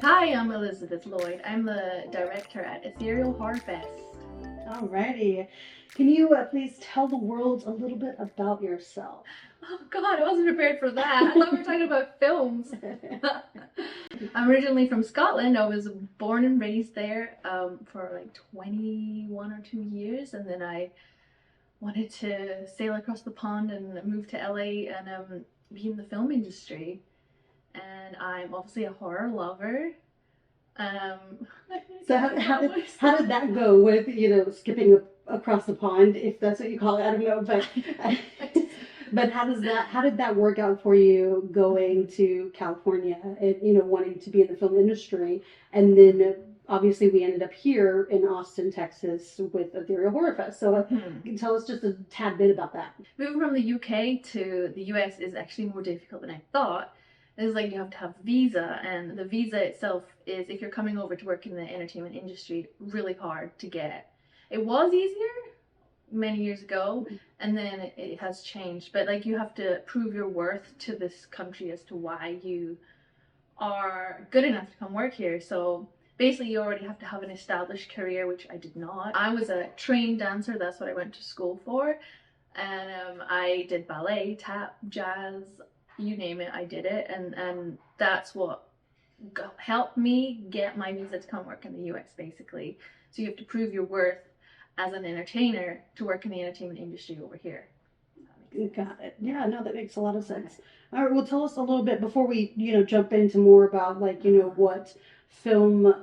Hi, I'm Elizabeth Lloyd. I'm the director at Ethereal Horror Fest. Alrighty. Can you please tell the world a little bit about yourself? Oh God, I wasn't prepared for that. I thought we were talking about films. I'm originally from Scotland. I was born and raised there for like 21 or 2 years, and then I wanted to sail across the pond and move to LA and be in the film industry. And I'm obviously a horror lover. Um, So how did that go with, skipping across the pond, if that's what you call it? I don't know, but but how did that work out for you going to California and, wanting to be in the film industry? And then obviously we ended up here in Austin, Texas with Ethereal Horror Fest. So tell us just a tad bit about that. Moving from the UK to the US is actually more difficult than I thought. It's like you have to have a visa, and the visa itself is, if you're coming over to work in the entertainment industry, really hard to get. It was easier many years ago, and then it has changed. But like you have to prove your worth to this country as to why you are good enough to come work here. So basically you already have to have an established career, which I did not. I was a trained dancer, that's what I went to school for. And I did ballet, tap, jazz, you name it, I did it. And that's what helped me get my visa to come work in the US, basically. So you have to prove your worth as an entertainer to work in the entertainment industry over here. Got it. Yeah, no, that makes a lot of sense. All right, well, tell us a little bit before we, jump into more about what film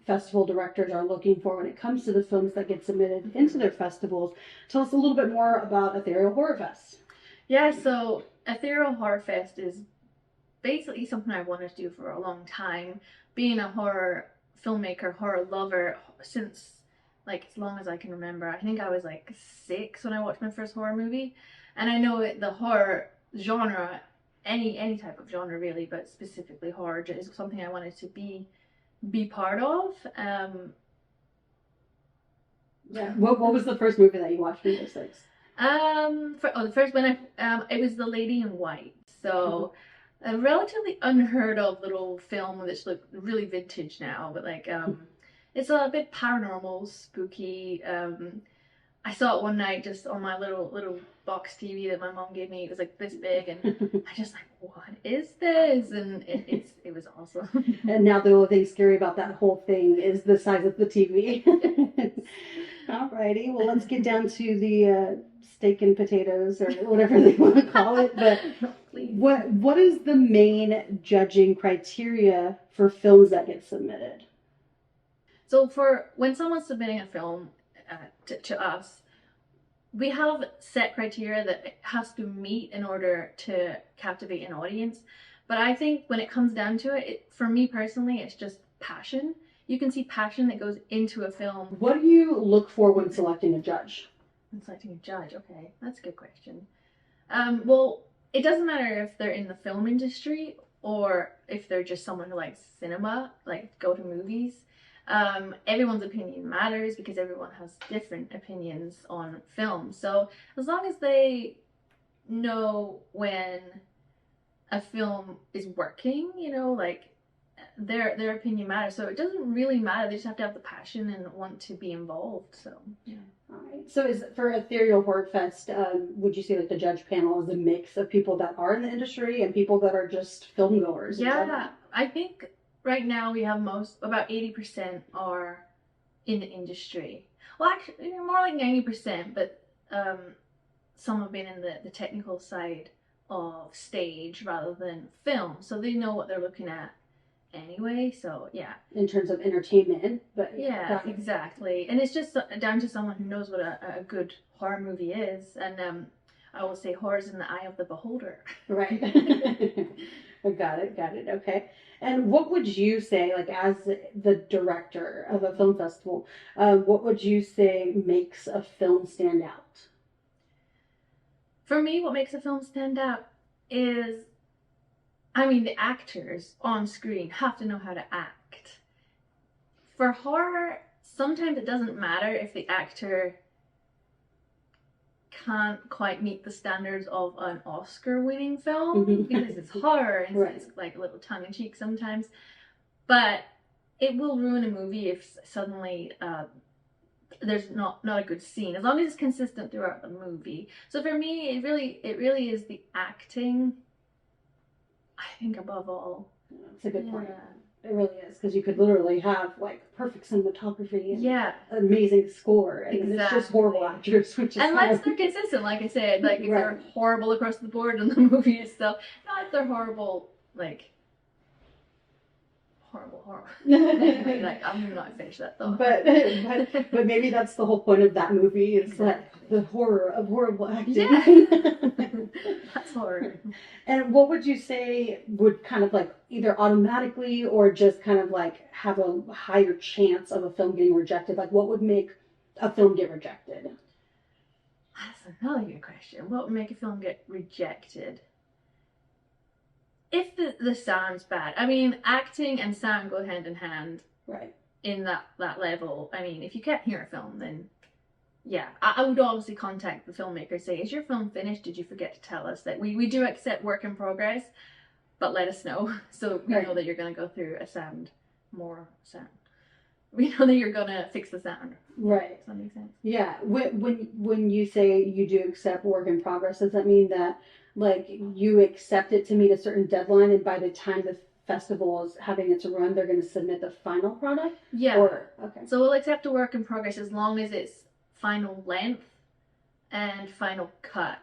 festival directors are looking for when it comes to the films that get submitted into their festivals. Tell us a little bit more about Ethereal Horror Fest. Yeah, so Ethereal Horror Fest is basically something I wanted to do for a long time. Being a horror filmmaker, horror lover since like as long as I can remember. I think I was like 6 when I watched my first horror movie, and I know the horror genre, any type of genre really, but specifically horror is something I wanted to be part of. Yeah. What was the first movie that you watched when you were 6? The first one it was The Lady in White. So a relatively unheard of little film that's look really vintage now, but like it's a bit paranormal, spooky. I saw it one night just on my little box TV that my mom gave me. It was like this big, and I just like, what is this? And it was awesome. And now the only thing scary about that whole thing is the size of the TV. Alrighty, well, let's get down to the steak and potatoes, or whatever they want to call it. But what is the main judging criteria for films that get submitted? So for when someone's submitting a film to us, we have set criteria that it has to meet in order to captivate an audience. But I think when it comes down to it, for me personally, it's just passion. You can see passion that goes into a film. What do you look for when selecting a judge? When selecting a judge, okay, that's a good question. Well, it doesn't matter if they're in the film industry or if they're just someone who likes cinema, like go to movies. Everyone's opinion matters because everyone has different opinions on film. So as long as they know when a film is working, like their opinion matters. So it doesn't really matter. They just have to have the passion and want to be involved. So yeah. All right. So is for Ethereal Horror Fest, would you say that the judge panel is a mix of people that are in the industry and people that are just film goers? Yeah, I think right now we have about 80% are in the industry. Well, actually, more like 90%, but some have been in the technical side of stage rather than film, so they know what they're looking at anyway. So yeah, in terms of entertainment, but yeah, exactly. And it's just down to someone who knows what a good horror movie is. And I always say horror's in the eye of the beholder. Right. Got it. Okay. And what would you say, like as the director of a film festival, what would you say makes a film stand out? For me, what makes a film stand out is, I mean, the actors on screen have to know how to act. For horror, sometimes it doesn't matter if the actor can't quite meet the standards of an Oscar-winning film because it's horror and it's like a little tongue-in-cheek sometimes. But it will ruin a movie if suddenly there's not a good scene, as long as it's consistent throughout the movie. So for me, it really is the acting, I think, above all. That's a good point. It really is, because you could literally have like perfect cinematography and amazing score, and it's just horrible actors, which is unless they're consistent, like I said, like if they're horrible across the board in the movie itself, not if they're horrible, like horrible. Anyway, like I'm not finished that thought. But maybe that's the whole point of that movie, is like the horror of horrible acting. Yeah. That's horror. And what would you say would kind of like either automatically or just kind of like have a higher chance of a film getting rejected? Like what would make a film get rejected? That's another good question. What would make a film get rejected? If the sound's bad. I mean, acting and sound go hand in hand. Right. In that level. I mean, if you can't hear a film, then yeah. I would obviously contact the filmmaker, say, is your film finished? Did you forget to tell us that we do accept work in progress, but let us know. So we know that you're going to go through more sound. We know that you're going to fix the sound. Right. Does that make sense? Yeah. When you say you do accept work in progress, does that mean that like you accept it to meet a certain deadline, and by the time the festival is having its run, they're going to submit the final product? Yeah. Okay. So we'll accept a work in progress as long as it's final length and final cut.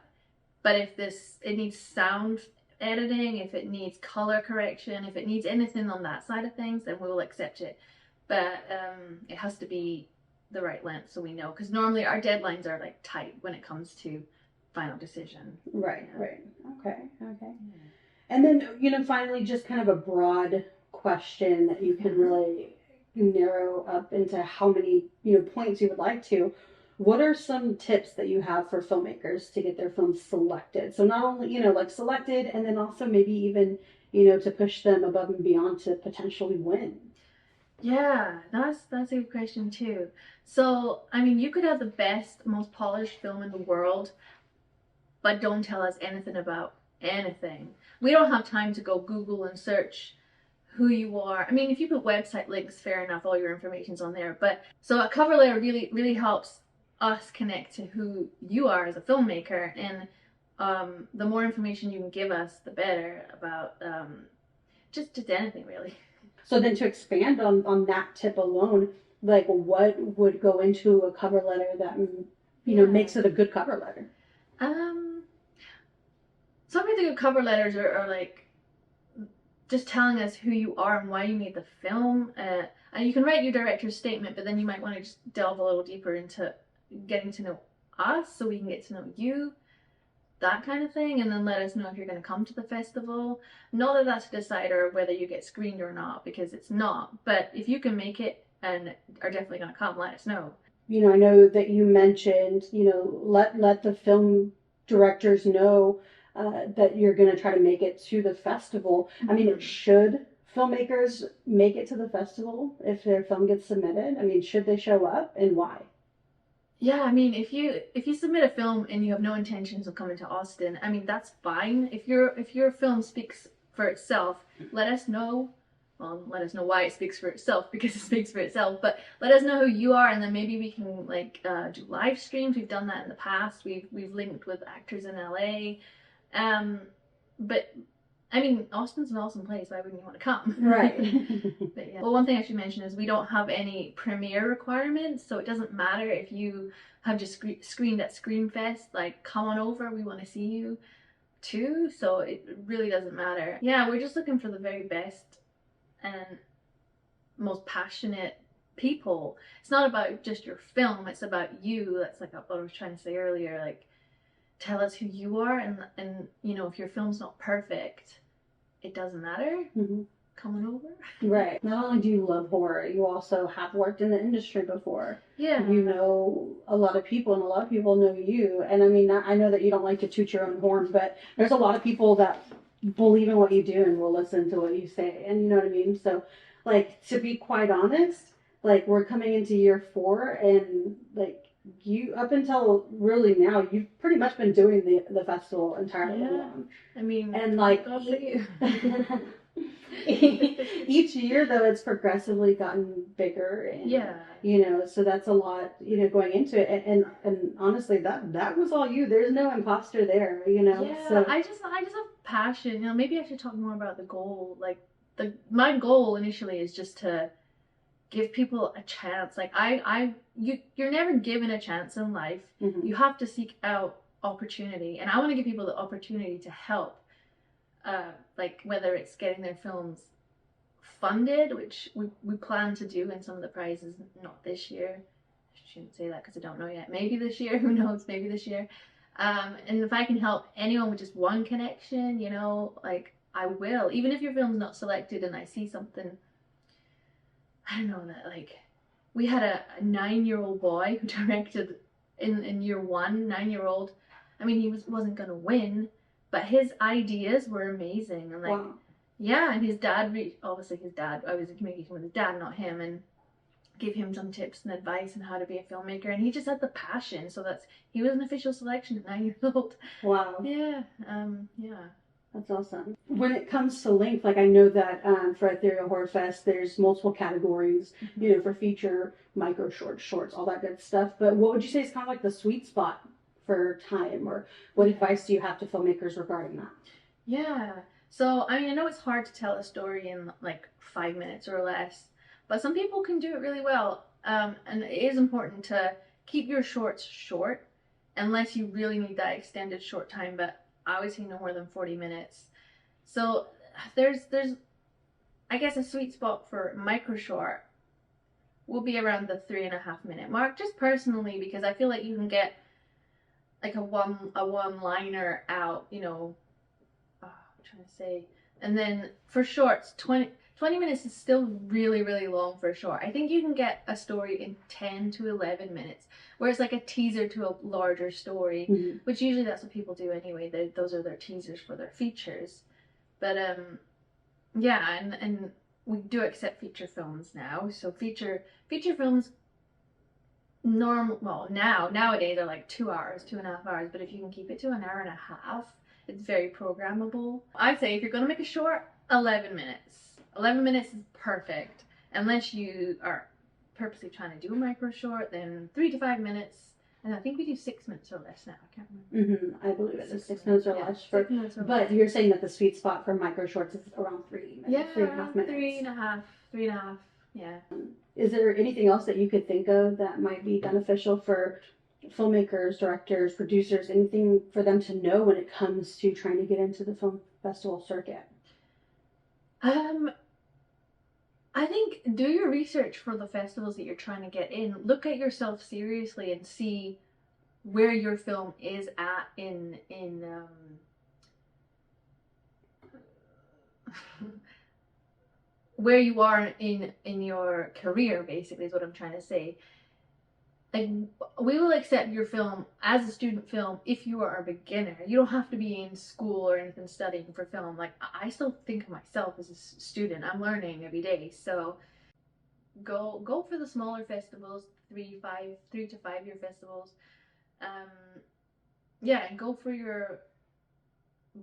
But if it needs sound editing, if it needs color correction, if it needs anything on that side of things, then we'll accept it. But it has to be the right length, so we know, because normally our deadlines are like tight when it comes to final decision. Right. Okay. And then, finally, just kind of a broad question that you can really narrow up into how many, points you would like to. What are some tips that you have for filmmakers to get their films selected? So not only, like selected, and then also maybe even, to push them above and beyond to potentially win. Yeah, that's a good question too. So, I mean, you could have the best, most polished film in the world, but don't tell us anything about anything. We don't have time to go Google and search who you are. I mean, if you put website links, fair enough, all your information's on there. But so a cover letter really helps us connect to who you are as a filmmaker, and the more information you can give us, the better about just anything really. So then to expand on that tip alone, like what would go into a cover letter that makes it a good cover letter? Some of the good cover letters are like just telling us who you are and why you made the film. And you can write your director's statement, but then you might want to just delve a little deeper into getting to know us so we can get to know you, that kind of thing, and then let us know if you're going to come to the festival. Not that that's a decider of whether you get screened or not, because it's not, but if you can make it and are definitely going to come, let us know. I know that you mentioned, let the film directors know that you're going to try to make it to the festival. I mean, should filmmakers make it to the festival if their film gets submitted? I mean, should they show up, and why? Yeah, I mean, if you submit a film and you have no intentions of coming to Austin, I mean, that's fine. If your film speaks for itself, let us know. Well, let us know why it speaks for itself, because it speaks for itself. But let us know who you are, and then maybe we can do live streams. We've done that in the past. We've linked with actors in LA. But I mean, Austin's an awesome place. Why wouldn't you want to come? Right. But yeah. Well, one thing I should mention is we don't have any premiere requirements, so it doesn't matter if you have just screened at Screamfest. Like, come on over. We want to see you too. So it really doesn't matter. Yeah, we're just looking for the very best and most passionate people. It's not about just your film. It's about you. That's like what I was trying to say earlier. Like, tell us who you are, and if your film's not perfect, it doesn't matter. Come on over. Right. Not only do you love horror, you also have worked in the industry before. Yeah. You know a lot of people, and a lot of people know you. And I mean, I know that you don't like to toot your own horn, but there's a lot of people that believe in what you do and will listen to what you say. And you know what I mean? So, like, to be quite honest, like, we're coming into year 4, and like, you, up until really now, you've pretty much been doing the festival entirely alone. I mean, and like, God for you. each year though, it's progressively gotten bigger, and so that's a lot, going into it, and honestly, that was all you. There's no imposter there, Yeah, So I just have passion. Maybe I should talk more about the goal. Like my goal initially is just to give people a chance. Like you're never given a chance in life. Mhm. You have to seek out opportunity, and I want to give people the opportunity to help. Like whether it's getting their films funded, which we plan to do in some of the prizes, not this year. I shouldn't say that because I don't know yet. Maybe this year, who knows? Maybe this year. And if I can help anyone with just one connection, like I will. Even if your film's not selected and I see something, I don't know, that like we had a 9-year-old boy who directed in year one, 9-year-old. I mean, he wasn't gonna win, but his ideas were amazing, and like, wow. yeah, and his dad, obviously his dad, I was in communication with his dad, not him, and gave him some tips and advice on how to be a filmmaker, and he just had the passion, so he was an official selection at 9 years old. Wow. Yeah, yeah. That's awesome. When it comes to length, like I know that for Ethereal Horror Fest, there's multiple categories, for feature, micro, shorts, all that good stuff. But what would you say is kind of like the sweet spot for time, or what advice do you have to filmmakers regarding that? Yeah. So, I mean, I know it's hard to tell a story in like 5 minutes or less, but some people can do it really well. And it is important to keep your shorts short, unless you really need that extended short time, but I always say no more than 40 minutes. So there's I guess a sweet spot for micro short will be around the 3.5 minute mark, just personally, because I feel like you can get like a one liner out, I'm trying to say. And then for shorts, 20 minutes is still really, really long for a short. I think you can get a story in 10 to 11 minutes, whereas like a teaser to a larger story, which usually that's what people do anyway. Those are their teasers for their features. But yeah, and we do accept feature films now. So feature films nowadays are like 2 hours, 2.5 hours, but if you can keep it to an hour and a half, it's very programmable. I'd say if you're gonna make a short, 11 minutes. 11 minutes is perfect. Unless you are purposely trying to do a micro short, then 3 to 5 minutes. And I think we do 6 minutes or less now. I can't remember. I believe it is 6 minutes or less. But you're saying that the sweet spot for micro shorts is around 3 minutes, yeah, 3.5 minutes. 3.5. Yeah. Is there anything else that you could think of that might be beneficial for filmmakers, directors, producers, anything for them to know when it comes to trying to get into the film festival circuit? I think do your research for the festivals that you're trying to get in. Look at yourself seriously and see where your film is at in where you are in your career, basically, is what I'm trying to say. Like, we will accept your film as a student film if you are a beginner. You don't have to be in school or anything studying for film. Like, I still think of myself as a student. I'm learning every day. So go for the smaller festivals, 3 to 5 year festivals. Yeah, and go for your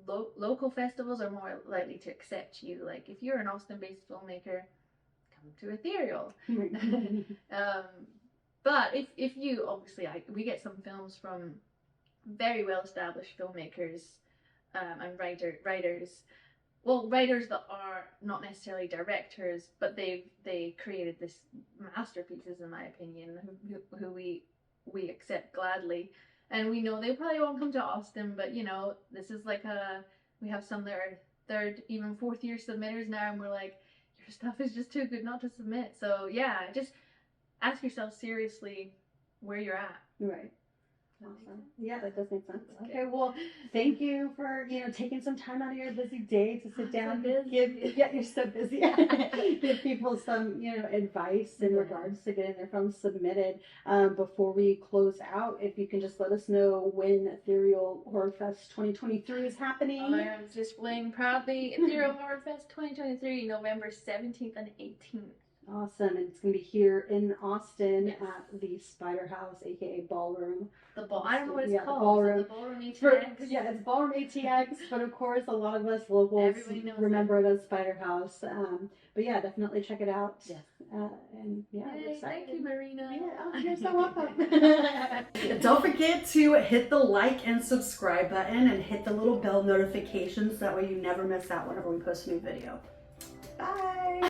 local festivals are more likely to accept you. Like, if you're an Austin-based filmmaker, come to Ethereal. But if you, obviously, we get some films from very well-established filmmakers and writers. Well, writers that are not necessarily directors, but they created this masterpieces, in my opinion, who we accept gladly. And we know they probably won't come to Austin, but this is like we have some that are 3rd, even 4th year submitters now, and we're like, your stuff is just too good not to submit. So yeah, just ask yourself seriously where you're at. Right. Awesome. Yeah, that does make sense. Okay, well, thank you for taking some time out of your busy day to sit down and you're so busy. Give people some advice in regards to getting their films submitted. Before we close out, if you can just let us know when Ethereal Horror Fest 2023 is happening. I am displaying proudly Ethereal Horror Fest 2023, November 17th and 18th. Awesome. And it's going to be here in Austin at the Spider House, aka Ballroom. I don't know what it's Yeah, called. the Ballroom. The Ballroom ATX. Yeah, it's Ballroom ATX, but of course a lot of us locals remember it as Spider House. But yeah, definitely check it out. Yes. And yeah, we're excited. Thank you, Marina. Yeah, oh, you're so welcome. Don't forget to hit the like and subscribe button and hit the little bell notifications. That way you never miss out whenever we post a new video. Bye.